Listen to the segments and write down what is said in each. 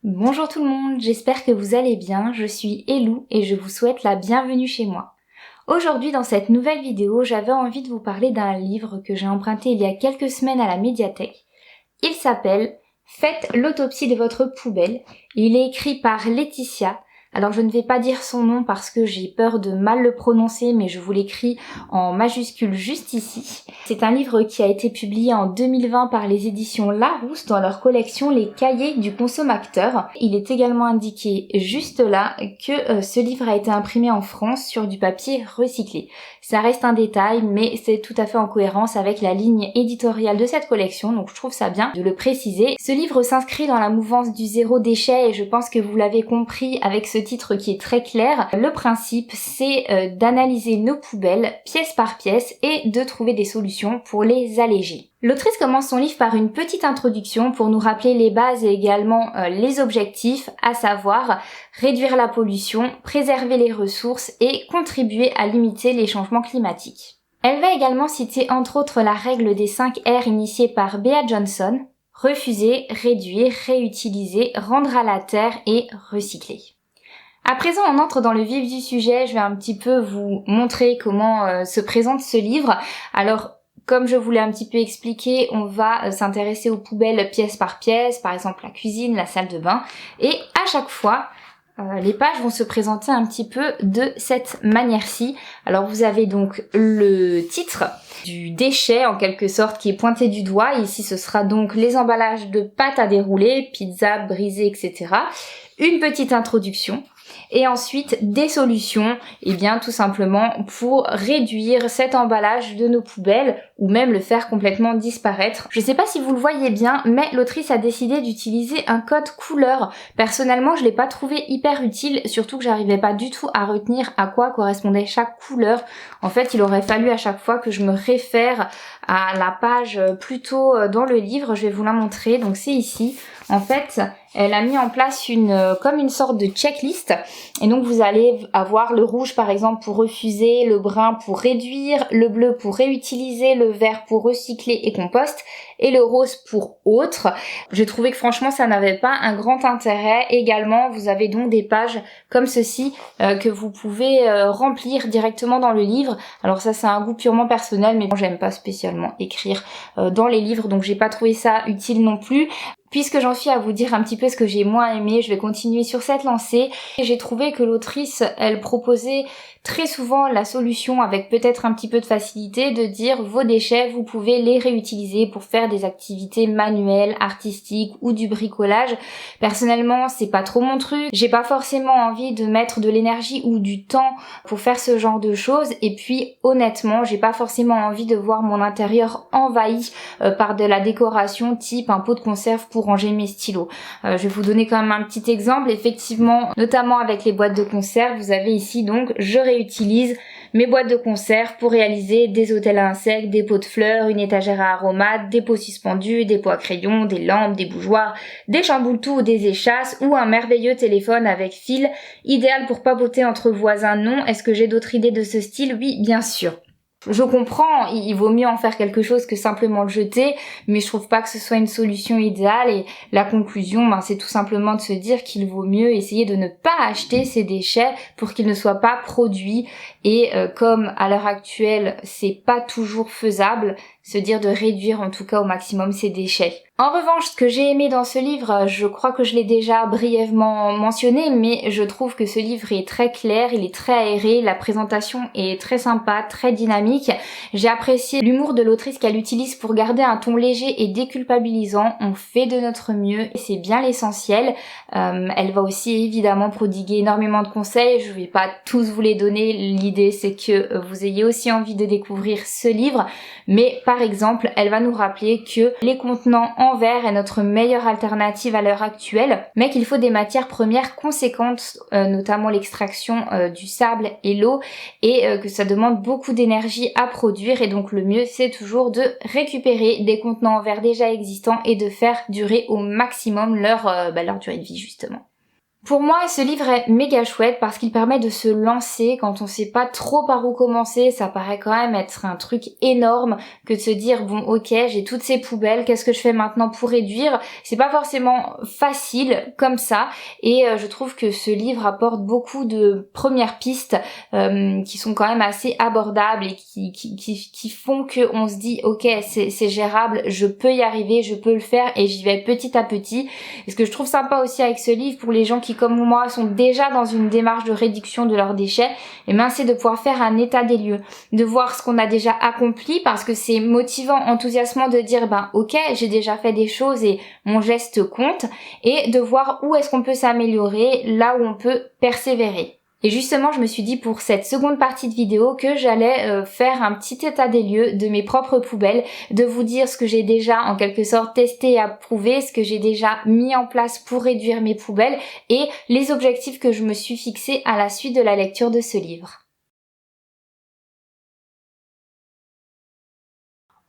Bonjour tout le monde, j'espère que vous allez bien, je suis Elou et je vous souhaite la bienvenue chez moi. Aujourd'hui dans cette nouvelle vidéo, j'avais envie de vous parler d'un livre que j'ai emprunté il y a quelques semaines à la médiathèque. Il s'appelle « Faites l'autopsie de votre poubelle ». Il est écrit par Laetitia. Alors je ne vais pas dire son nom parce que j'ai peur de mal le prononcer, mais je vous l'écris en majuscule juste ici. C'est un livre qui a été publié en 2020 par les éditions Larousse dans leur collection Les Cahiers du consommateur. Il est également indiqué juste là que ce livre a été imprimé en France sur du papier recyclé. Ça reste un détail, mais c'est tout à fait en cohérence avec la ligne éditoriale de cette collection, donc je trouve ça bien de le préciser. Ce livre s'inscrit dans la mouvance du zéro déchet et je pense que vous l'avez compris avec ce titre qui est très clair. Le principe, c'est d'analyser nos poubelles pièce par pièce et de trouver des solutions pour les alléger. L'autrice commence son livre par une petite introduction pour nous rappeler les bases et également les objectifs, à savoir réduire la pollution, préserver les ressources et contribuer à limiter les changements climatiques. Elle va également citer entre autres la règle des 5 R initiée par Bea Johnson: refuser, réduire, réutiliser, rendre à la terre et recycler. À présent, on entre dans le vif du sujet. Je vais un petit peu vous montrer comment se présente ce livre. Alors, comme je vous l'ai un petit peu expliqué, on va s'intéresser aux poubelles pièce par pièce, par exemple la cuisine, la salle de bain. Et à chaque fois, les pages vont se présenter un petit peu de cette manière-ci. Alors vous avez donc le titre du déchet en quelque sorte qui est pointé du doigt. Ici ce sera donc les emballages de pâtes à dérouler, pizza, brisée, etc. Une petite introduction. Et ensuite des solutions, et bien tout simplement pour réduire cet emballage de nos poubelles ou même le faire complètement disparaître. Je sais pas si vous le voyez bien, mais l'autrice a décidé d'utiliser un code couleur. Personnellement, je l'ai pas trouvé hyper utile, surtout que j'arrivais pas du tout à retenir à quoi correspondait chaque couleur. En fait, il aurait fallu à chaque fois que je me réfère à la page plus tôt dans le livre. Je vais vous la montrer. Donc c'est ici. En fait, elle a mis en place comme une sorte de checklist. Et donc vous allez avoir le rouge par exemple pour refuser, le brun pour réduire, le bleu pour réutiliser, le vert pour recycler et compost, et le rose pour autre. J'ai trouvé que franchement ça n'avait pas un grand intérêt. Également, vous avez donc des pages comme ceci que vous pouvez remplir directement dans le livre. Alors ça c'est un goût purement personnel, mais bon, j'aime pas spécialement écrire dans les livres, donc j'ai pas trouvé ça utile non plus. Puisque j'en suis à vous dire un petit peu ce que j'ai moins aimé, je vais continuer sur cette lancée. J'ai trouvé que l'autrice, elle proposait très souvent la solution avec peut-être un petit peu de facilité de dire vos déchets, vous pouvez les réutiliser pour faire des activités manuelles, artistiques ou du bricolage. Personnellement, c'est pas trop mon truc. J'ai pas forcément envie de mettre de l'énergie ou du temps pour faire ce genre de choses. Et puis, honnêtement, j'ai pas forcément envie de voir mon intérieur envahi par de la décoration type un pot de conserve pour ranger mes stylos. Je vais vous donner quand même un petit exemple. Effectivement, notamment avec les boîtes de conserve, vous avez ici donc je réutilise mes boîtes de conserve pour réaliser des hôtels à insectes, des pots de fleurs, une étagère à aromates, des pots suspendus, des pots à crayons, des lampes, des bougeoirs, des chamboule-tout ou des échasses ou un merveilleux téléphone avec fil, idéal pour papoter entre voisins. Non, est-ce que j'ai d'autres idées de ce style? Oui, bien sûr. Je comprends, il vaut mieux en faire quelque chose que simplement le jeter, mais je trouve pas que ce soit une solution idéale et la conclusion, c'est tout simplement de se dire qu'il vaut mieux essayer de ne pas acheter ces déchets pour qu'ils ne soient pas produits et comme à l'heure actuelle c'est pas toujours faisable, se dire de réduire en tout cas au maximum ces déchets. En revanche, ce que j'ai aimé dans ce livre, je crois que je l'ai déjà brièvement mentionné, mais je trouve que ce livre est très clair, il est très aéré, la présentation est très sympa, très dynamique. J'ai apprécié l'humour de l'autrice qu'elle utilise pour garder un ton léger et déculpabilisant. On fait de notre mieux et c'est bien l'essentiel. Elle va aussi évidemment prodiguer énormément de conseils, je vais pas tous vous les donner, l'idée c'est que vous ayez aussi envie de découvrir ce livre, mais par exemple, elle va nous rappeler que les contenants en verre est notre meilleure alternative à l'heure actuelle, mais qu'il faut des matières premières conséquentes, notamment l'extraction du sable et l'eau, et que ça demande beaucoup d'énergie à produire, et donc le mieux c'est toujours de récupérer des contenants en verre déjà existants et de faire durer au maximum leur durée de vie justement. Pour moi, ce livre est méga chouette parce qu'il permet de se lancer quand on sait pas trop par où commencer. Ça paraît quand même être un truc énorme que de se dire bon ok, j'ai toutes ces poubelles, qu'est-ce que je fais maintenant pour réduire? C'est pas forcément facile comme ça et je trouve que ce livre apporte beaucoup de premières pistes qui sont quand même assez abordables et qui font que on se dit ok, c'est gérable, je peux y arriver, je peux le faire et j'y vais petit à petit. Et ce que je trouve sympa aussi avec ce livre pour les gens qui comme moi sont déjà dans une démarche de réduction de leurs déchets, et c'est de pouvoir faire un état des lieux, de voir ce qu'on a déjà accompli parce que c'est motivant, enthousiasmant de dire ok, j'ai déjà fait des choses et mon geste compte, et de voir où est-ce qu'on peut s'améliorer, là où on peut persévérer. Et justement, je me suis dit pour cette seconde partie de vidéo que j'allais faire un petit état des lieux de mes propres poubelles, de vous dire ce que j'ai déjà en quelque sorte testé et approuvé, ce que j'ai déjà mis en place pour réduire mes poubelles et les objectifs que je me suis fixés à la suite de la lecture de ce livre.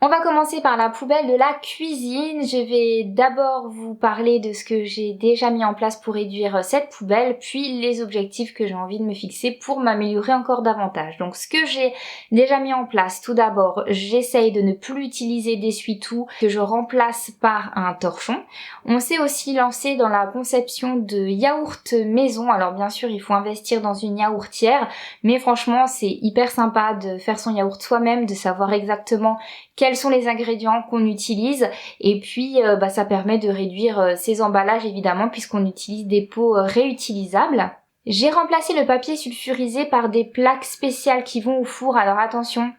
On va commencer par la poubelle de la cuisine. Je vais d'abord vous parler de ce que j'ai déjà mis en place pour réduire cette poubelle, puis les objectifs que j'ai envie de me fixer pour m'améliorer encore davantage. Donc ce que j'ai déjà mis en place, tout d'abord, j'essaye de ne plus utiliser d'essuie-tout que je remplace par un torchon. On s'est aussi lancé dans la conception de yaourt maison. Alors bien sûr, il faut investir dans une yaourtière, mais franchement, c'est hyper sympa de faire son yaourt soi-même, de savoir exactement quels sont les ingrédients qu'on utilise et puis ça permet de réduire ces emballages évidemment puisqu'on utilise des pots réutilisables. J'ai remplacé le papier sulfurisé par des plaques spéciales qui vont au four. Alors attention,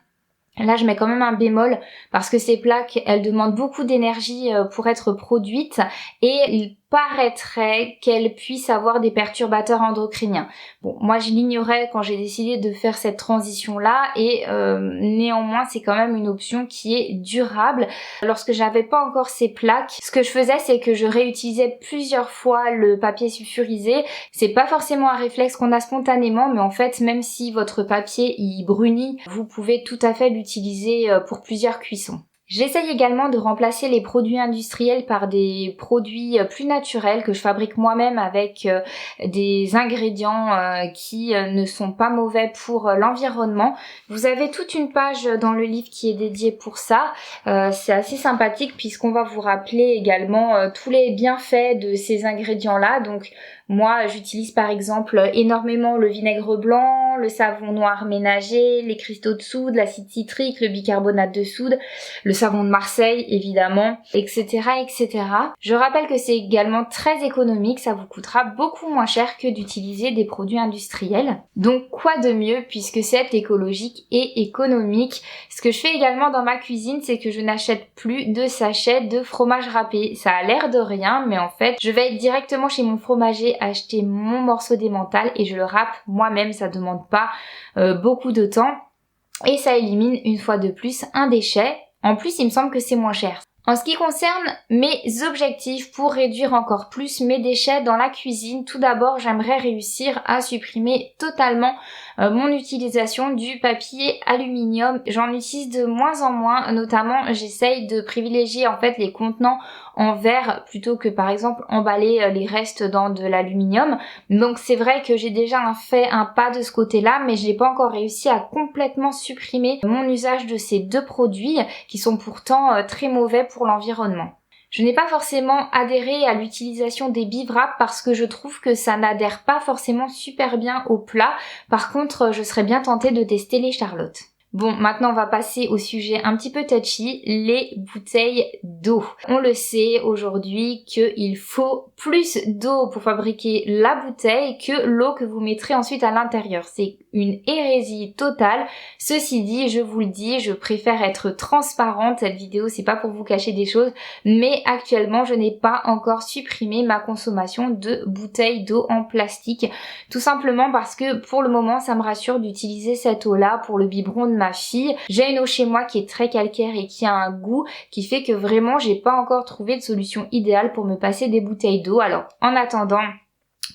là je mets quand même un bémol parce que ces plaques elles demandent beaucoup d'énergie pour être produites et il paraîtrait qu'elles puissent avoir des perturbateurs endocriniens. Bon, moi je l'ignorais quand j'ai décidé de faire cette transition là et néanmoins c'est quand même une option qui est durable. Lorsque j'avais pas encore ces plaques, ce que je faisais c'est que je réutilisais plusieurs fois le papier sulfurisé. C'est pas forcément un réflexe qu'on a spontanément, mais en fait même si votre papier il brunit, vous pouvez tout à fait l'utiliser pour plusieurs cuissons. J'essaye également de remplacer les produits industriels par des produits plus naturels que je fabrique moi-même avec des ingrédients qui ne sont pas mauvais pour l'environnement. Vous avez toute une page dans le livre qui est dédiée pour ça. C'est assez sympathique puisqu'on va vous rappeler également tous les bienfaits de ces ingrédients-là. Donc moi, j'utilise par exemple énormément le vinaigre blanc, le savon noir ménager, les cristaux de soude, l'acide citrique, le bicarbonate de soude, le savon de Marseille évidemment, etc., etc. Je rappelle que c'est également très économique, ça vous coûtera beaucoup moins cher que d'utiliser des produits industriels. Donc quoi de mieux puisque c'est écologique et économique. Ce que je fais également dans ma cuisine, c'est que je n'achète plus de sachets de fromage râpé. Ça a l'air de rien, mais en fait, je vais directement chez mon fromager acheter mon morceau d'emmental et je le râpe moi-même, ça demande pas beaucoup de temps et ça élimine une fois de plus un déchet. En plus, il me semble que c'est moins cher. En ce qui concerne mes objectifs pour réduire encore plus mes déchets dans la cuisine, tout d'abord j'aimerais réussir à supprimer totalement mon utilisation du papier aluminium. J'en utilise de moins en moins, notamment j'essaye de privilégier en fait les contenants en verre plutôt que par exemple emballer les restes dans de l'aluminium. Donc c'est vrai que j'ai déjà fait un pas de ce côté-là, mais je n'ai pas encore réussi à complètement supprimer mon usage de ces deux produits qui sont pourtant très mauvais pour l'environnement. Je n'ai pas forcément adhéré à l'utilisation des bivraps parce que je trouve que ça n'adhère pas forcément super bien au plat. Par contre, je serais bien tentée de tester les charlottes. Bon, maintenant on va passer au sujet un petit peu touchy, les bouteilles d'eau. On le sait aujourd'hui qu'il faut plus d'eau pour fabriquer la bouteille que l'eau que vous mettrez ensuite à l'intérieur. C'est une hérésie totale. Ceci dit, je vous le dis, je préfère être transparente. Cette vidéo, c'est pas pour vous cacher des choses, mais actuellement, je n'ai pas encore supprimé ma consommation de bouteilles d'eau en plastique. Tout simplement parce que pour le moment, ça me rassure d'utiliser cette eau-là pour le biberon de ma fille. J'ai une eau chez moi qui est très calcaire et qui a un goût qui fait que vraiment, j'ai pas encore trouvé de solution idéale pour me passer des bouteilles d'eau. Alors, en attendant,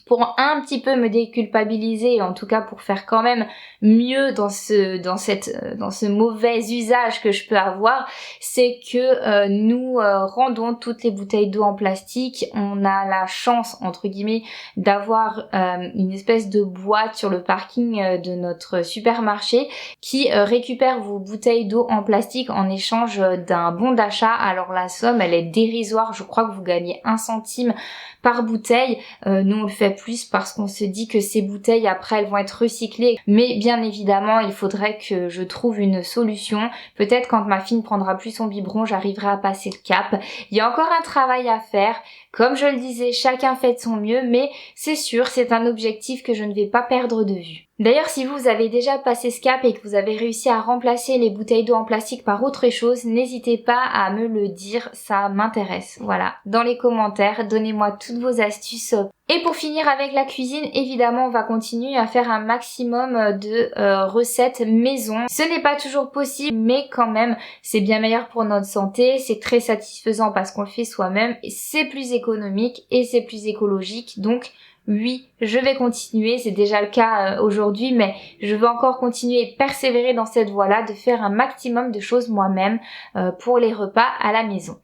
pour un petit peu me déculpabiliser, en tout cas pour faire quand même mieux dans ce mauvais usage que je peux avoir, c'est que nous rendons toutes les bouteilles d'eau en plastique. On a la chance, entre guillemets, d'avoir une espèce de boîte sur le parking de notre supermarché qui récupère vos bouteilles d'eau en plastique en échange d'un bon d'achat. Alors la somme, elle est dérisoire, je crois que vous gagnez 1 centime par bouteille. Nous on le fait plus parce qu'on se dit que ces bouteilles après elles vont être recyclées, mais bien évidemment il faudrait que je trouve une solution. Peut-être quand ma fille ne prendra plus son biberon, j'arriverai à passer le cap. Il y a encore un travail à faire, comme je le disais, chacun fait de son mieux, mais c'est sûr, c'est un objectif que je ne vais pas perdre de vue. D'ailleurs, si vous avez déjà passé ce cap et que vous avez réussi à remplacer les bouteilles d'eau en plastique par autre chose, n'hésitez pas à me le dire, ça m'intéresse. Voilà, dans les commentaires, donnez-moi toutes vos astuces. Et pour finir avec la cuisine, évidemment, on va continuer à faire un maximum de recettes maison. Ce n'est pas toujours possible, mais quand même, c'est bien meilleur pour notre santé, c'est très satisfaisant parce qu'on le fait soi-même, et c'est plus économique et c'est plus écologique, donc oui, je vais continuer, c'est déjà le cas aujourd'hui, mais je veux encore continuer et persévérer dans cette voie-là, de faire un maximum de choses moi-même pour les repas à la maison.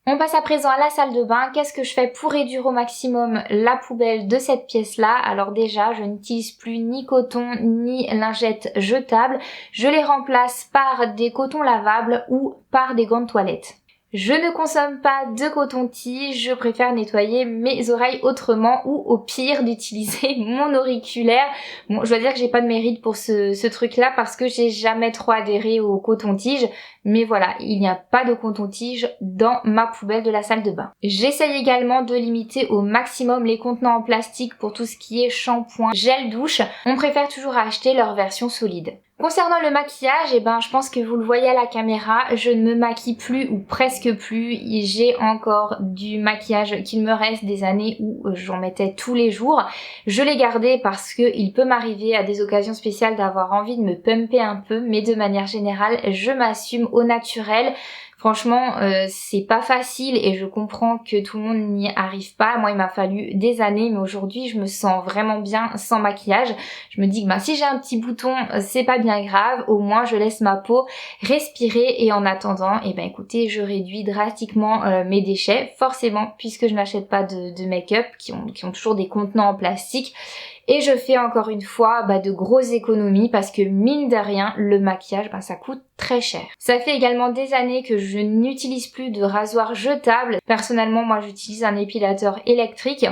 On passe à présent à la salle de bain. Qu'est-ce que je fais pour réduire au maximum la poubelle de cette pièce-là? Alors déjà, je n'utilise plus ni coton ni lingettes jetables. Je les remplace par des cotons lavables ou par des gants de toilette. Je ne consomme pas de coton-tige, je préfère nettoyer mes oreilles autrement ou au pire d'utiliser mon auriculaire. Bon, je dois dire que j'ai pas de mérite pour ce truc-là parce que j'ai jamais trop adhéré au coton-tige. Mais voilà, il n'y a pas de coton-tige dans ma poubelle de la salle de bain. J'essaye également de limiter au maximum les contenants en plastique pour tout ce qui est shampoing, gel douche. On préfère toujours acheter leur version solide. Concernant le maquillage, je pense que vous le voyez à la caméra, je ne me maquille plus ou presque plus. J'ai encore du maquillage qu'il me reste des années où j'en mettais tous les jours. Je l'ai gardé parce que il peut m'arriver à des occasions spéciales d'avoir envie de me pumper un peu, mais de manière générale, je m'assume au naturel. Franchement, c'est pas facile et je comprends que tout le monde n'y arrive pas. Moi, il m'a fallu des années, mais aujourd'hui, je me sens vraiment bien sans maquillage. Je me dis que si j'ai un petit bouton, c'est pas bien grave. Au moins, je laisse ma peau respirer et en attendant, écoutez, je réduis drastiquement mes déchets, forcément, puisque je n'achète pas de make-up qui ont toujours des contenants en plastique. Et je fais encore une fois de grosses économies parce que mine de rien, le maquillage, ça coûte très cher. Ça fait également des années que je n'utilise plus de rasoir jetable. Personnellement, moi j'utilise un épilateur électrique.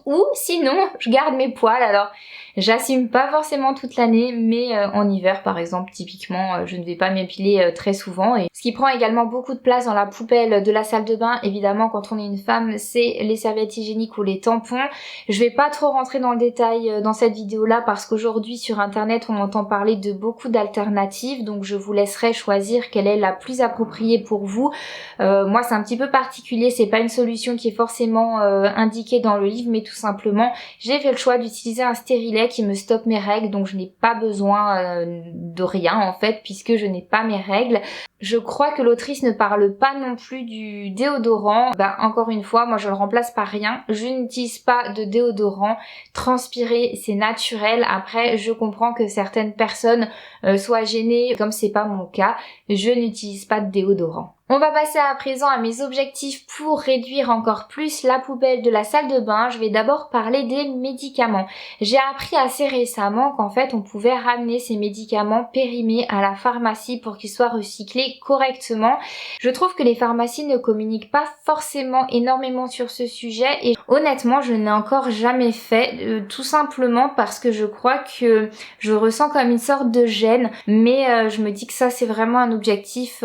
Ou sinon, je garde mes poils. Alors, j'assume pas forcément toute l'année, mais en hiver par exemple, typiquement, je ne vais pas m'épiler très souvent. Et ce qui prend également beaucoup de place dans la poubelle de la salle de bain, évidemment quand on est une femme, c'est les serviettes hygiéniques ou les tampons. Je vais pas trop rentrer dans le détail dans cette vidéo-là parce qu'aujourd'hui sur internet on entend parler de beaucoup d'alternatives, donc je vous laisserai choisir quelle est la plus appropriée pour vous. Moi c'est un petit peu particulier, c'est pas une solution qui est forcément indiquée dans le livre, mais tout simplement j'ai fait le choix d'utiliser un stérilet qui me stoppe mes règles, donc je n'ai pas besoin de rien en fait puisque je n'ai pas mes règles. Je crois que l'autrice ne parle pas non plus du déodorant. Encore une fois, moi je le remplace par rien. Je n'utilise pas de déodorant. Transpirer, c'est naturel. Après, je comprends que certaines personnes soient gênées, comme c'est pas mon cas. Je n'utilise pas de déodorant. On va passer à présent à mes objectifs pour réduire encore plus la poubelle de la salle de bain. Je vais d'abord parler des médicaments. J'ai appris assez récemment qu'en fait on pouvait ramener ces médicaments périmés à la pharmacie pour qu'ils soient recyclés correctement. Je trouve que les pharmacies ne communiquent pas forcément énormément sur ce sujet et honnêtement je n'ai encore jamais fait, tout simplement parce que je crois que je ressens comme une sorte de gêne, mais je me dis que ça c'est vraiment un objectif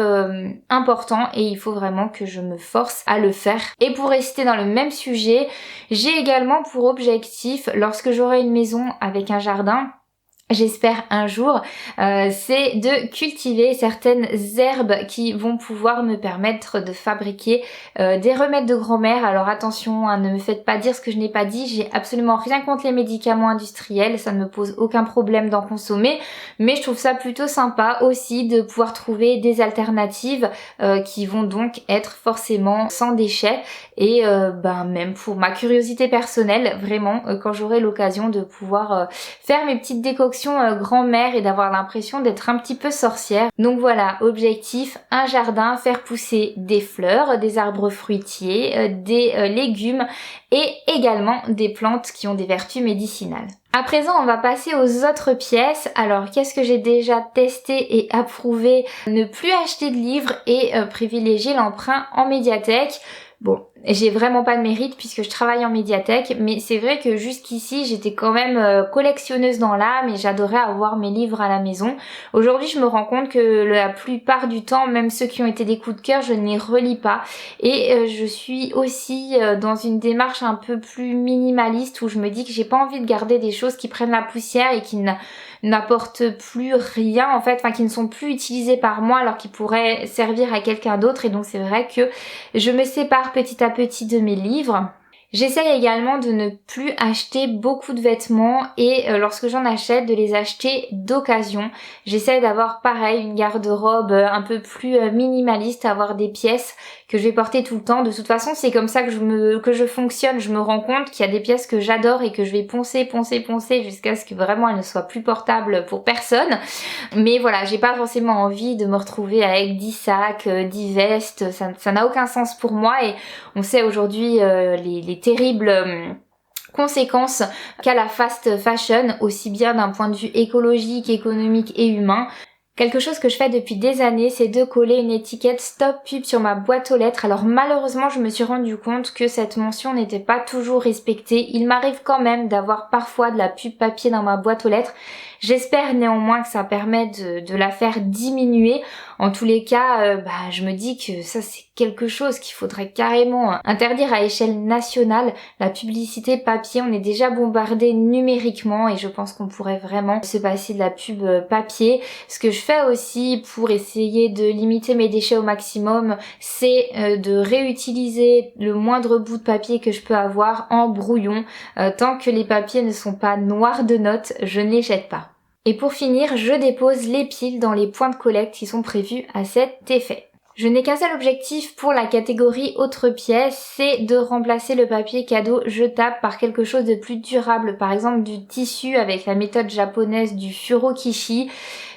important et il faut vraiment que je me force à le faire. Et pour rester dans le même sujet, j'ai également pour objectif, lorsque j'aurai une maison avec un jardin, j'espère un jour, c'est de cultiver certaines herbes qui vont pouvoir me permettre de fabriquer des remèdes de grand-mère. Alors attention, hein, ne me faites pas dire ce que je n'ai pas dit, j'ai absolument rien contre les médicaments industriels, ça ne me pose aucun problème d'en consommer, mais je trouve ça plutôt sympa aussi de pouvoir trouver des alternatives qui vont donc être forcément sans déchets et même pour ma curiosité personnelle, vraiment, quand j'aurai l'occasion de pouvoir faire mes petites décoctions grand-mère et d'avoir l'impression d'être un petit peu sorcière. Donc voilà, objectif, un jardin, faire pousser des fleurs, des arbres fruitiers, des légumes et également des plantes qui ont des vertus médicinales. À présent, on va passer aux autres pièces. Alors, qu'est-ce que j'ai déjà testé et approuvé? Ne plus acheter de livres et privilégier l'emprunt en médiathèque. Bon, j'ai vraiment pas de mérite puisque je travaille en médiathèque, mais c'est vrai que jusqu'ici j'étais quand même collectionneuse dans l'âme et j'adorais avoir mes livres à la maison. Aujourd'hui je me rends compte que la plupart du temps, même ceux qui ont été des coups de cœur, je ne les relis pas. Et je suis aussi dans une démarche un peu plus minimaliste où je me dis que j'ai pas envie de garder des choses qui prennent la poussière et qui n'apportent plus rien en fait, enfin qui ne sont plus utilisées par moi alors qu'ils pourraient servir à quelqu'un d'autre. Et donc c'est vrai que je me sépare petit à petit de mes livres. J'essaye également de ne plus acheter beaucoup de vêtements et lorsque j'en achète, de les acheter d'occasion. J'essaie d'avoir pareil une garde-robe un peu plus minimaliste, avoir des pièces que je vais porter tout le temps. De toute façon, c'est comme ça que je fonctionne. Je me rends compte qu'il y a des pièces que j'adore et que je vais poncer jusqu'à ce que vraiment elles ne soient plus portables pour personne. Mais voilà, j'ai pas forcément envie de me retrouver avec 10 sacs, 10 vestes, ça n'a aucun sens pour moi. Et on sait aujourd'hui les terribles conséquences qu'a la fast fashion, aussi bien d'un point de vue écologique, économique et humain. Quelque chose que je fais depuis des années, c'est de coller une étiquette Stop Pub sur ma boîte aux lettres. Alors malheureusement, je me suis rendu compte que cette mention n'était pas toujours respectée. Il m'arrive quand même d'avoir parfois de la pub papier dans ma boîte aux lettres. J'espère néanmoins que ça permet de la faire diminuer. En tous les cas, je me dis que ça c'est quelque chose qu'il faudrait carrément interdire à échelle nationale. La publicité papier, on est déjà bombardé numériquement et je pense qu'on pourrait vraiment se passer de la pub papier. Ce que je fais aussi pour essayer de limiter mes déchets au maximum, c'est de réutiliser le moindre bout de papier que je peux avoir en brouillon. Tant que les papiers ne sont pas noirs de notes, je ne les jette pas. Et pour finir, je dépose les piles dans les points de collecte qui sont prévus à cet effet. Je n'ai qu'un seul objectif pour la catégorie autres pièces, c'est de remplacer le papier cadeau jetable par quelque chose de plus durable, par exemple du tissu avec la méthode japonaise du furokishi.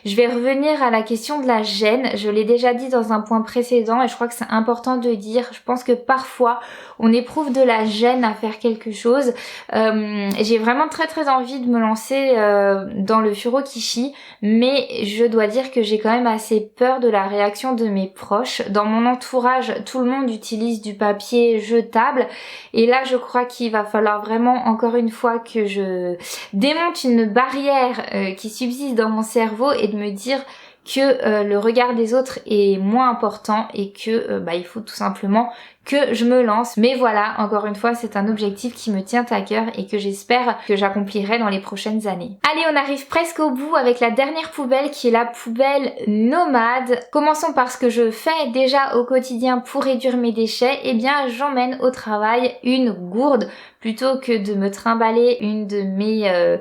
Je vais revenir à la question de la gêne, je l'ai déjà dit dans un point précédent et je crois que c'est important de dire, je pense que parfois on éprouve de la gêne à faire quelque chose. J'ai vraiment très envie de me lancer dans le furokishi, mais je dois dire que j'ai quand même assez peur de la réaction de mes proches. Dans mon entourage, tout le monde utilise du papier jetable et là je crois qu'il va falloir vraiment encore une fois que je démonte une barrière qui subsiste dans mon cerveau et de me dire que le regard des autres est moins important et que il faut tout simplement que je me lance. Mais voilà, encore une fois, c'est un objectif qui me tient à cœur et que j'espère que j'accomplirai dans les prochaines années. Allez, on arrive presque au bout avec la dernière poubelle qui est la poubelle nomade. Commençons par ce que je fais déjà au quotidien pour réduire mes déchets. Eh bien, j'emmène au travail une gourde plutôt que de me trimballer une de mes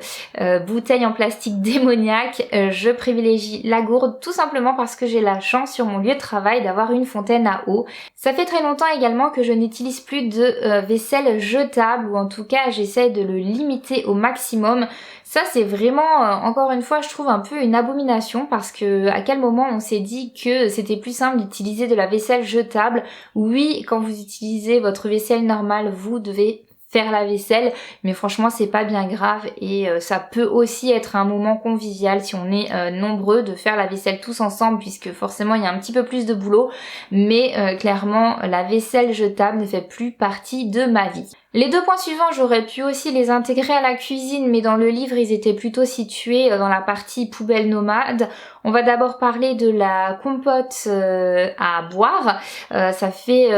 bouteilles en plastique démoniaque. Je privilégie la gourde tout simplement parce que j'ai la chance sur mon lieu de travail d'avoir une fontaine à eau. Ça fait très longtemps également que je n'utilise plus de vaisselle jetable, ou en tout cas j'essaie de le limiter au maximum. Ça c'est vraiment, encore une fois, je trouve un peu une abomination parce que à quel moment on s'est dit que c'était plus simple d'utiliser de la vaisselle jetable. Oui, quand vous utilisez votre vaisselle normale, vous devez faire la vaisselle, mais franchement c'est pas bien grave et ça peut aussi être un moment convivial si on est nombreux de faire la vaisselle tous ensemble puisque forcément il y a un petit peu plus de boulot, mais clairement la vaisselle jetable ne fait plus partie de ma vie. Les 2 points suivants, j'aurais pu aussi les intégrer à la cuisine, mais dans le livre, ils étaient plutôt situés dans la partie poubelle nomade. On va d'abord parler de la compote à boire. Ça fait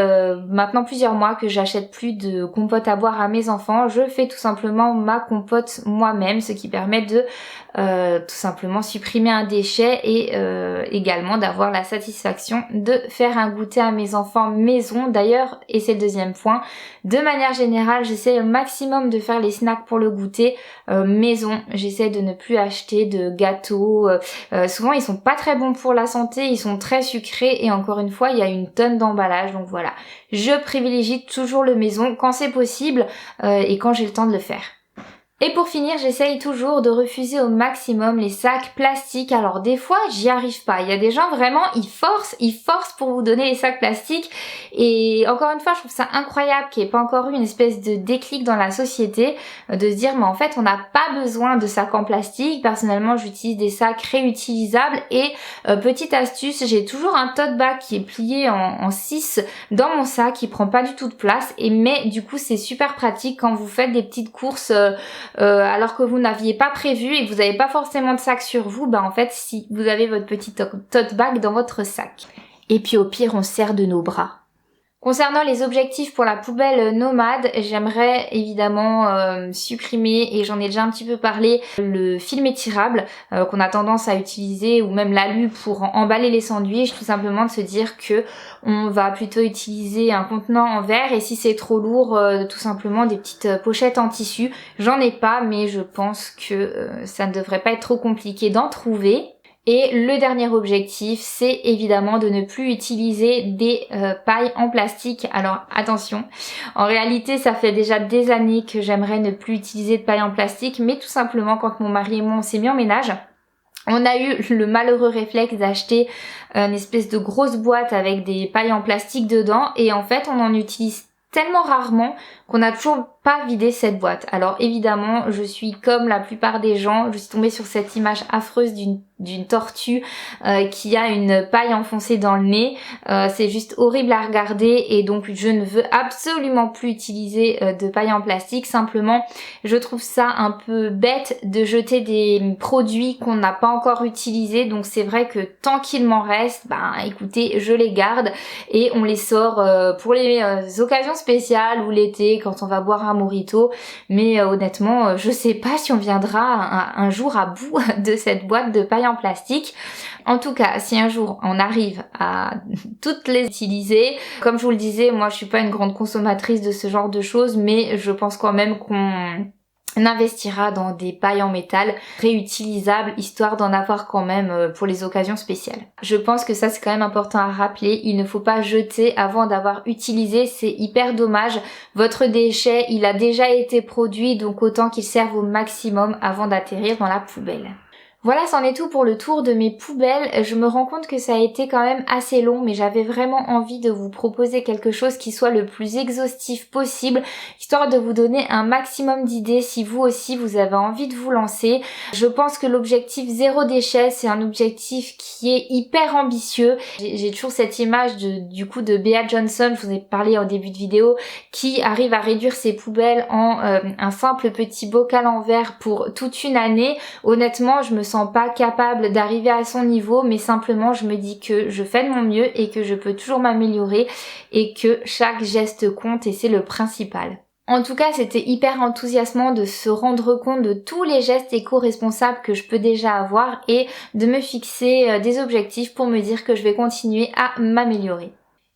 maintenant plusieurs mois que j'achète plus de compote à boire à mes enfants. Je fais tout simplement ma compote moi-même, ce qui permet de tout simplement supprimer un déchet et également d'avoir la satisfaction de faire un goûter à mes enfants maison. D'ailleurs, et c'est le deuxième point, de manière générale, j'essaie au maximum de faire les snacks pour le goûter maison. J'essaie de ne plus acheter de gâteaux. Souvent, ils sont pas très bons pour la santé, ils sont très sucrés et encore une fois, il y a une tonne d'emballage. Donc voilà, je privilégie toujours le maison quand c'est possible et quand j'ai le temps de le faire. Et pour finir, j'essaye toujours de refuser au maximum les sacs plastiques. Alors des fois, j'y arrive pas. Il y a des gens vraiment, ils forcent pour vous donner les sacs plastiques. Et encore une fois, je trouve ça incroyable qu'il n'y ait pas encore eu une espèce de déclic dans la société de se dire mais en fait, on n'a pas besoin de sacs en plastique. Personnellement, j'utilise des sacs réutilisables et petite astuce, j'ai toujours un tote bag qui est plié en 6 dans mon sac, qui prend pas du tout de place mais du coup, c'est super pratique quand vous faites des petites courses alors que vous n'aviez pas prévu et que vous n'avez pas forcément de sac sur vous, en fait si vous avez votre petit tote bag dans votre sac. Et puis au pire on se sert de nos bras. Concernant les objectifs pour la poubelle nomade, j'aimerais évidemment supprimer, et j'en ai déjà un petit peu parlé, le film étirable qu'on a tendance à utiliser, ou même l'alu pour emballer les sandwichs, tout simplement de se dire que on va plutôt utiliser un contenant en verre, et si c'est trop lourd, tout simplement des petites pochettes en tissu. J'en ai pas, mais je pense que ça ne devrait pas être trop compliqué d'en trouver. Et le dernier objectif, c'est évidemment de ne plus utiliser des pailles en plastique. Alors attention, en réalité ça fait déjà des années que j'aimerais ne plus utiliser de pailles en plastique, mais tout simplement quand mon mari et moi on s'est mis en ménage, on a eu le malheureux réflexe d'acheter une espèce de grosse boîte avec des pailles en plastique dedans, et en fait on en utilise tellement rarement qu'on n'a toujours pas vidé cette boîte. Alors évidemment, je suis comme la plupart des gens, je suis tombée sur cette image affreuse d'une tortue qui a une paille enfoncée dans le nez. C'est juste horrible à regarder, et donc je ne veux absolument plus utiliser de paille en plastique. Simplement, je trouve ça un peu bête de jeter des produits qu'on n'a pas encore utilisés. Donc c'est vrai que tant qu'il m'en reste, écoutez, je les garde et on les sort pour les occasions spéciales ou l'été quand on va boire un mojito. Mais honnêtement, je sais pas si on viendra un jour à bout de cette boîte de paille en plastique. En tout cas, si un jour on arrive à toutes les utiliser, comme je vous le disais, moi je suis pas une grande consommatrice de ce genre de choses, mais je pense quand même qu'on investira dans des pailles en métal réutilisables, histoire d'en avoir quand même pour les occasions spéciales. Je pense que ça c'est quand même important à rappeler, il ne faut pas jeter avant d'avoir utilisé, c'est hyper dommage. Votre déchet, il a déjà été produit, donc autant qu'il serve au maximum avant d'atterrir dans la poubelle. Voilà, c'en est tout pour le tour de mes poubelles. Je me rends compte que ça a été quand même assez long, mais j'avais vraiment envie de vous proposer quelque chose qui soit le plus exhaustif possible, histoire de vous donner un maximum d'idées si vous aussi vous avez envie de vous lancer. Je pense que l'objectif zéro déchet, c'est un objectif qui est hyper ambitieux. J'ai toujours cette image du coup de Bea Johnson, je vous ai parlé en début de vidéo, qui arrive à réduire ses poubelles en un simple petit bocal en verre pour toute une année. Honnêtement, je me sens pas capable d'arriver à son niveau, mais simplement je me dis que je fais de mon mieux et que je peux toujours m'améliorer et que chaque geste compte, et c'est le principal. En tout cas, c'était hyper enthousiasmant de se rendre compte de tous les gestes éco-responsables que je peux déjà avoir et de me fixer des objectifs pour me dire que je vais continuer à m'améliorer.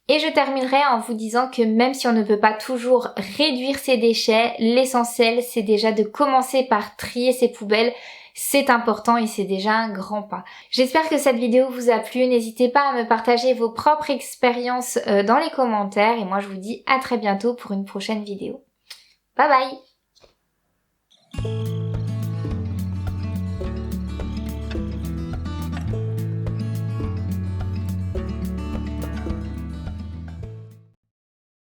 Et je terminerai en vous disant que même si on ne peut pas toujours réduire ses déchets, l'essentiel c'est déjà de commencer par trier ses poubelles. C'est important et c'est déjà un grand pas. J'espère que cette vidéo vous a plu. N'hésitez pas à me partager vos propres expériences dans les commentaires. Et moi je vous dis à très bientôt pour une prochaine vidéo. Bye bye!